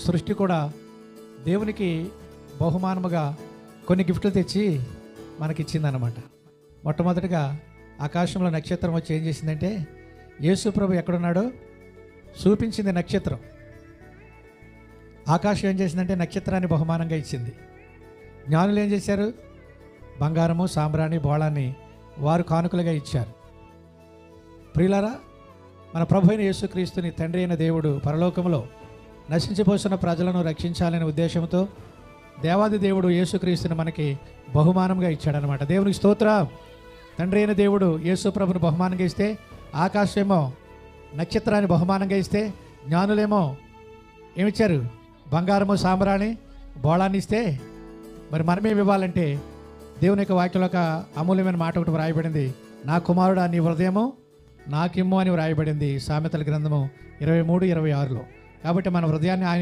సృష్టి కూడా దేవునికి బహుమానముగా కొన్ని గిఫ్ట్లు తెచ్చి మనకిచ్చిందనమాట. మొట్టమొదటిగా ఆకాశంలో నక్షత్రం వచ్చి ఏం చేసిందంటే యేసు ప్రభు ఎక్కడున్నాడో చూపించింది నక్షత్రం. ఆకాశం ఏం చేసిందంటే నక్షత్రాన్ని బహుమానంగా ఇచ్చింది. జ్ఞానులు ఏం చేశారు? బంగారము, సాంబ్రాణి, బోళాన్ని వారు కానుకలుగా ఇచ్చారు. ప్రియులారా, మన ప్రభు అయిన యేసుక్రీస్తుని తండ్రి అయిన దేవుడు పరలోకములో నశించిపోతున్న ప్రజలను రక్షించాలనే ఉద్దేశంతో దేవాది దేవుడు యేసుక్రీస్తుని మనకి బహుమానంగా ఇచ్చాడనమాట. దేవునికి స్తోత్రం. తండ్రి అయిన దేవుడు యేసు ప్రభుని బహుమానంగా ఇస్తే, ఆకాశమేమో నక్షత్రాన్ని బహుమానంగా ఇస్తే, జ్ఞానులేమో ఏమిచ్చారు? బంగారము, సాంబ్రాణి, బోళాన్ని ఇస్తే, మరి మనమేమి ఇవ్వాలంటే దేవుని యొక్క వాక్యంలో ఒక అమూల్యమైన మాట ఒకటి వ్రాయబడింది. నా కుమారుడా నీ హృదయము నాకిమ్ము అని వ్రాయబడింది సామెతల గ్రంథము 23:26. కాబట్టి మన హృదయాన్ని ఆయన